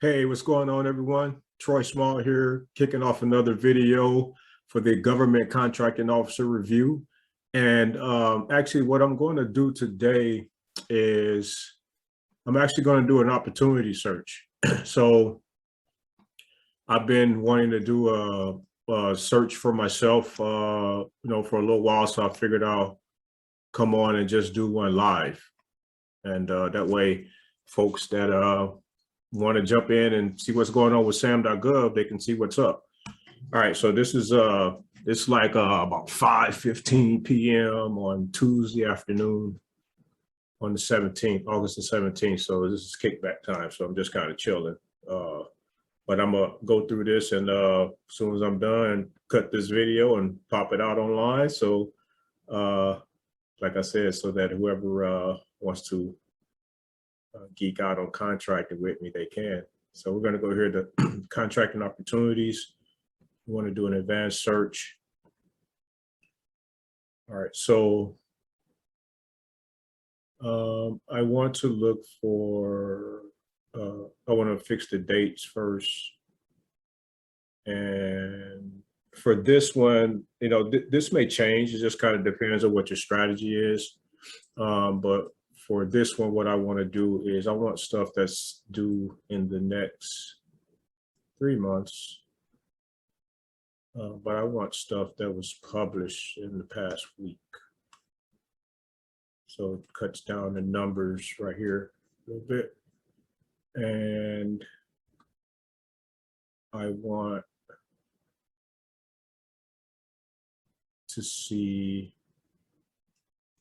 Hey, what's going on, everyone? Troy Small here, kicking off another video for the Government Contracting Officer Review. And actually, what I'm going to do today is I'm actually going to do an opportunity search. So I've been wanting to do a search for myself, for a little while. So I figured I'll come on and just do one live. And that way, folks that want to jump in and see what's going on with SAM.Gov, they can see what's up. All right, so this is it's like about 5:15 p.m. on Tuesday afternoon on the 17th, August the 17th. So this is kickback time. So I'm just kind of chilling. But I'm gonna go through this, and as soon as I'm done, cut this video and pop it out online. So like I said, so that whoever wants to geek out on contracting with me, they can. So we're going to go here to contracting opportunities. We want to do an advanced search. All right, so I want to look for, I want to fix the dates first. And for this one, this may change. It just kind of depends on what your strategy is. But for this one, what I want to do is I want stuff that's due in the next 3 months. But I want stuff that was published in the past week. So it cuts down the numbers right here a little bit. And I want to see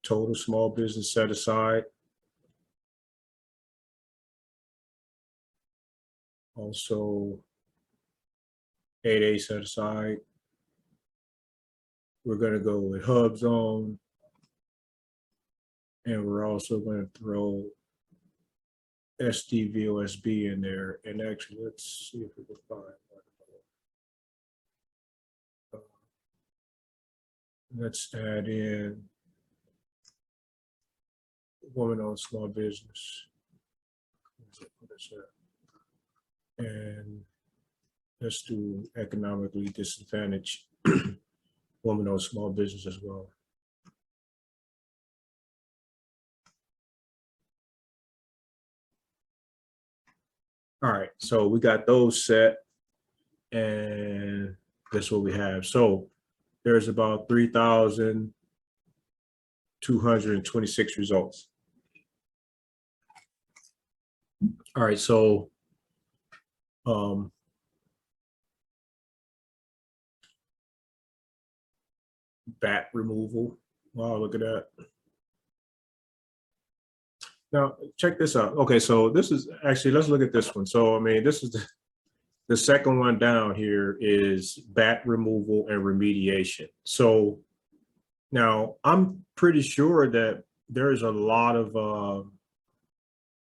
total small business set aside. Also 8A set aside. We're going to go with hub zone. And we're also going to throw SDVOSB in there. And actually, let's see if we can find one. Let's add in woman-owned small business. And let's do economically disadvantaged woman-owned small business as well. All right, so we got those set, and that's what we have. So there's about 3,226 results. All right, so bat removal. Wow, look at that. Now, check this out. Okay, so this is actually, let's look at this one. So, I mean, this is the second one down here is bat removal and remediation. So now I'm pretty sure that there's a lot of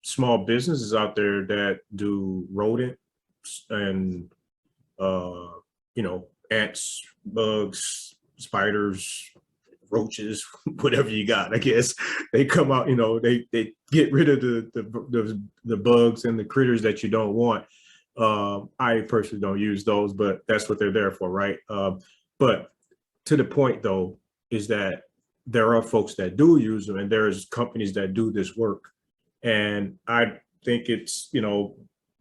small businesses out there that do rodent and, ants, bugs, spiders, roaches, whatever you got. I guess they come out, they get rid of the bugs and the critters that you don't want. I personally don't use those, but that's what they're there for, right? But to the point though, is that there are folks that do use them, and there's companies that do this work. And I think it's,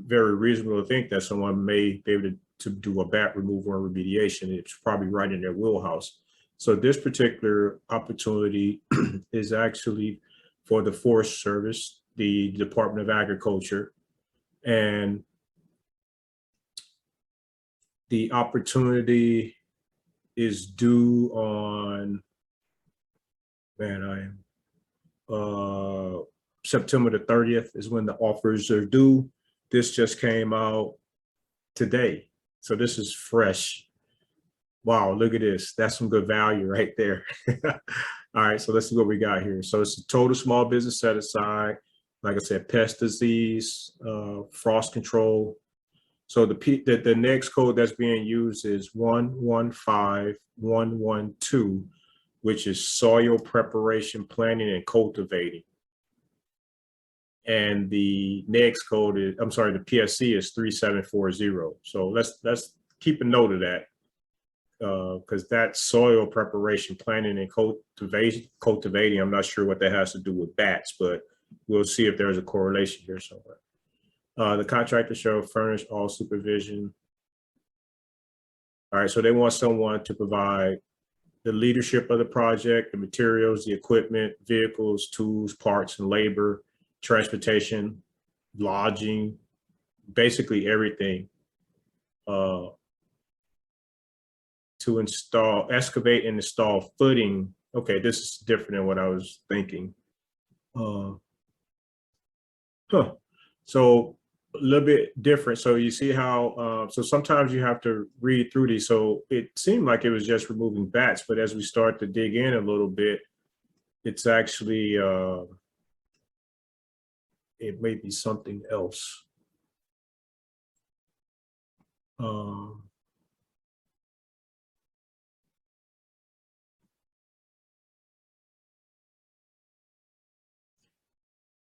very reasonable to think that someone may be able to do a bat removal or remediation. It's probably right in their wheelhouse. So this particular opportunity is actually for the Forest Service, the Department of Agriculture, and the opportunity is due on, September the 30th is when the offers are due. This just came out today. So this is fresh. Wow, look at this. That's some good value right there. All right, so let's see what we got here. So it's a total small business set aside. Like I said, pest disease, frost control. So the next code that's being used is 115112, which is soil preparation, planting, and cultivating. and the next code is, I'm sorry, the PSC is 3740. So let's keep a note of that, because that's soil preparation, planting, and cultivating. I'm not sure what that has to do with bats, but we'll see if there's a correlation here somewhere. The contractor shall furnish all supervision. All right, so they want someone to provide the leadership of the project, the materials, the equipment, vehicles, tools, parts, and labor, transportation, lodging, basically everything, to excavate and install footing. Okay, this is different than what I was thinking. So a little bit different. So you see how, so sometimes you have to read through these. So it seemed like it was just removing bats, but as we start to dig in a little bit, it's actually, it may be something else.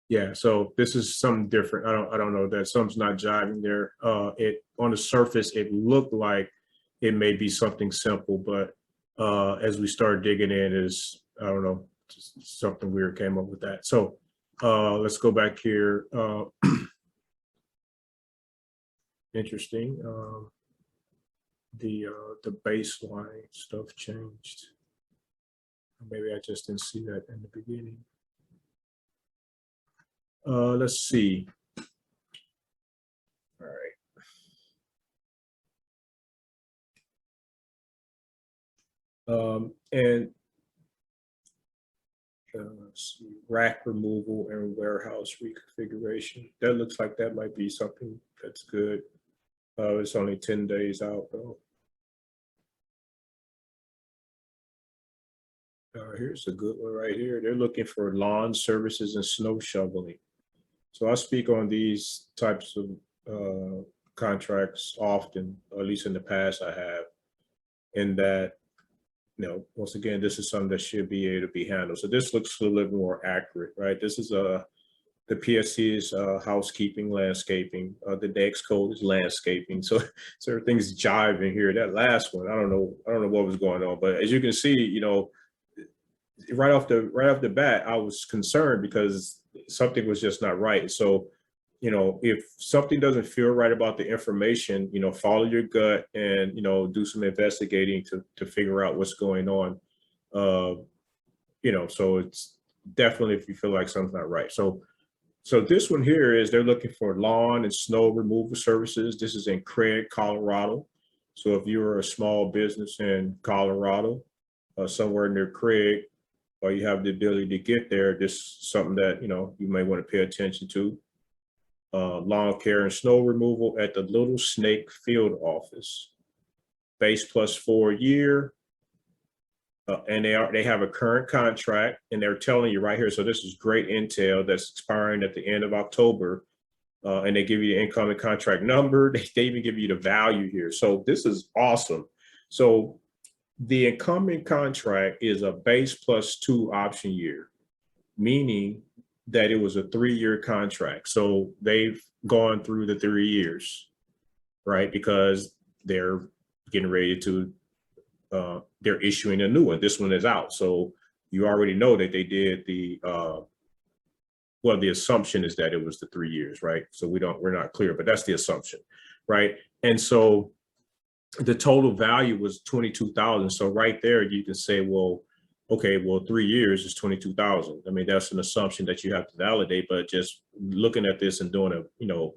Yeah, so this is something different. I don't know, that something's not jiving there. It on the surface, it looked like it may be something simple, but as we start digging in, is, I don't know, just something weird came up with that. So let's go back here. Interesting. The baseline stuff changed. Maybe I just didn't see that in the beginning. Let's see. All right. And let's see, rack removal and warehouse reconfiguration. That looks like that might be something that's good. It's only 10 days out though. Here's a good one right here. They're looking for lawn services and snow shoveling. So I speak on these types of contracts often, or at least in the past I have, in that, you know, once again, this is something that should be able to be handled. So this looks a little more accurate, right? This is the PSC is housekeeping, landscaping. The next code is landscaping. So everything's jiving here. That last one, I don't know what was going on, but as you can see, you know, right off the bat, I was concerned because something was just not right. So, you know, if something doesn't feel right about the information, you know, follow your gut and, you know, do some investigating to figure out what's going on. You know, so it's definitely if you feel like something's not right. So this one here is they're looking for lawn and snow removal services. This is in Craig, Colorado. So if you're a small business in Colorado, somewhere near Craig, or you have the ability to get there, this is something that, you know, you may want to pay attention to. Lawn care and snow removal at the Little Snake Field Office. Base plus 4 year. And they have a current contract, and they're telling you right here. So this is great intel that's expiring at the end of October. And they give you the incoming contract number. They even give you the value here. So this is awesome. So the incoming contract is a base plus 2 option year, meaning that it was a 3-year contract. So they've gone through the 3 years, right? Because they're getting ready to, they're issuing a new one. This one is out. So you already know that they did the, well, the assumption is that it was the 3 years, right? So we're not clear, but that's the assumption, right? And so the total value was 22,000. So right there, you can say, well, okay, well, 3 years is 22,000. I mean, that's an assumption that you have to validate, but just looking at this and doing a, you know,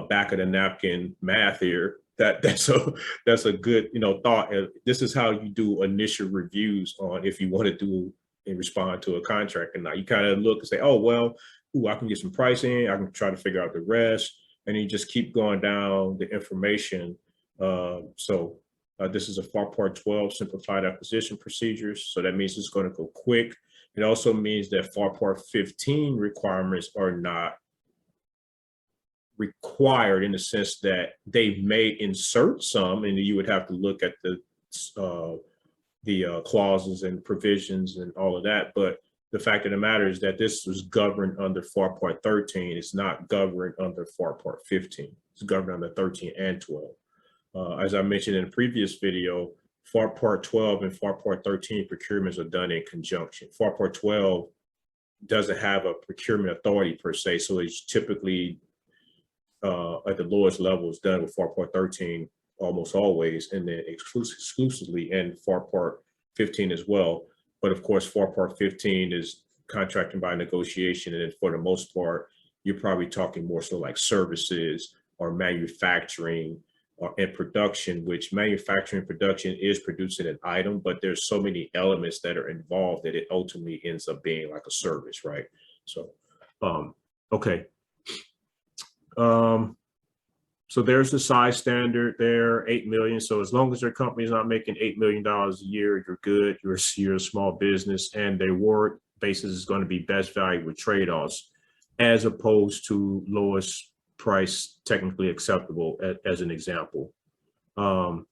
back of the napkin math here, that's a good, you know, thought. This is how you do initial reviews on if you want to do and respond to a contract. And now you kind of look and say, oh, well, ooh, I can get some pricing. I can try to figure out the rest. And you just keep going down the information. This is a FAR Part 12 simplified acquisition procedures. So that means it's going to go quick. It also means that FAR Part 15 requirements are not required, in the sense that they may insert some, and you would have to look at the clauses and provisions and all of that. But the fact of the matter is that this was governed under FAR Part 13. It's not governed under FAR Part 15. It's governed under 13 and 12. As I mentioned in a previous video, FAR Part 12 and FAR Part 13 procurements are done in conjunction. FAR Part 12 doesn't have a procurement authority per se, so it's typically at the lowest level is done with FAR Part 13 almost always, and then exclusively in FAR Part 15 as well. But of course, FAR Part 15 is contracting by negotiation, and then for the most part, you're probably talking more so like services or manufacturing and production, which manufacturing production is producing an item, but there's so many elements that are involved that it ultimately ends up being like a service, right? So, okay. So there's the size standard there, 8 million. So as long as their company is not making $8 million a year, you're good. You're a small business, and the award basis is going to be best value with trade-offs, as opposed to lowest price technically acceptable, as an example. All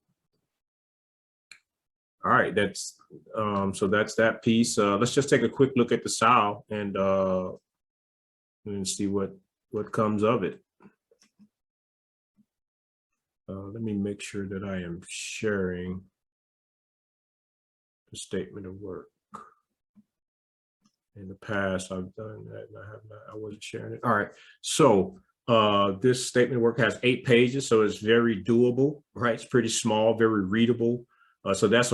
right, that's so that's that piece. Let's just take a quick look at the SAL and see what comes of it. Let me make sure that I am sharing the statement of work. In the past, I've done that, and I wasn't sharing it. All right, so this statement of work has 8 pages, so it's very doable, right? It's pretty small, very readable. So that's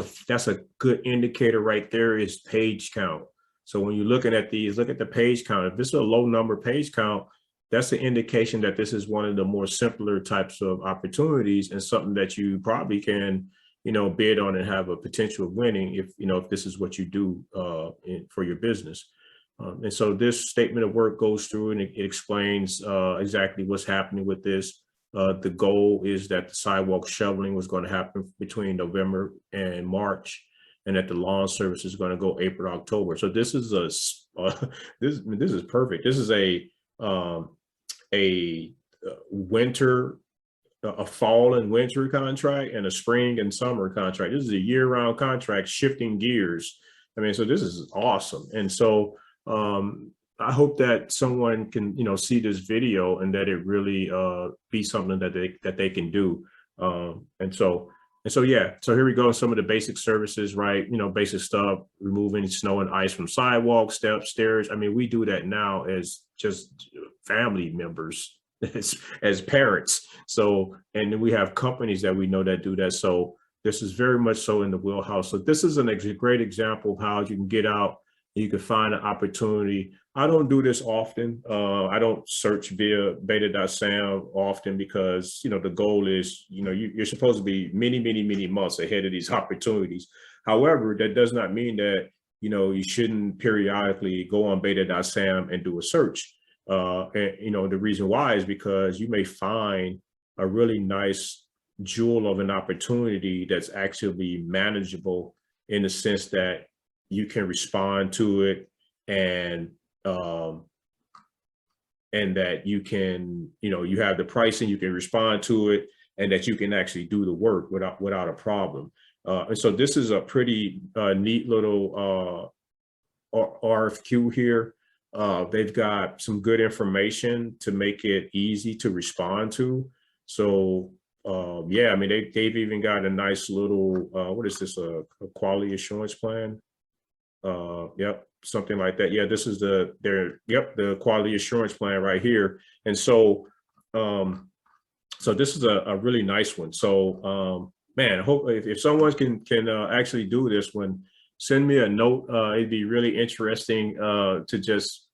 a good indicator right there, is page count. So when you're looking at these, look at the page count. If this is a low number page count, that's an indication that this is one of the more simpler types of opportunities, and something that you probably can, bid on and have a potential of winning if this is what you do for your business. And so this statement of work goes through and it explains exactly what's happening with this. The goal is that the sidewalk shoveling was going to happen between November and March, and that the lawn service is going to go April to October. So this is this is perfect. This is a winter, a fall and winter contract, and a spring and summer contract. This is a year-round contract, shifting gears. I mean, so this is awesome. And so I hope that someone can, see this video, and that it really be something that they can do. And so yeah, so here we go. Some of the basic services, right? Basic stuff, removing snow and ice from sidewalks, steps, stairs. I mean, we do that now as just family members, as parents. So, and then we have companies that we know that do that. So this is very much so in the wheelhouse. So this is a great example of how you can get out, you can find an opportunity. I don't do this often. I don't search via beta.sam often, because, the goal is, you're supposed to be many months ahead of these opportunities. However, that does not mean that, you shouldn't periodically go on beta.sam and do a search. And, the reason why is because you may find a really nice jewel of an opportunity that's actually manageable, in the sense that you can respond to it, and that you can, you have the pricing, you can respond to it, and that you can actually do the work without a problem. And so this is a pretty neat little RFQ here. They've got some good information to make it easy to respond to. So yeah, I mean, they've even got a nice little, what is this, a quality assurance plan? Yep, something like that. Yeah, this is the quality assurance plan right here. And so, so this is a really nice one. So, man, I hope if someone can actually do this one, send me a note. It'd be really interesting to just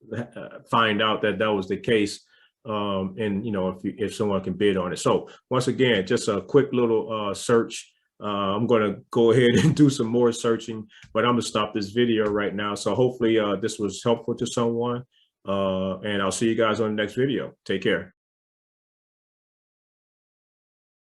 find out that was the case. And if someone can bid on it. So once again, just a quick little search. I'm going to go ahead and do some more searching, but I'm going to stop this video right now. So hopefully this was helpful to someone, and I'll see you guys on the next video. Take care.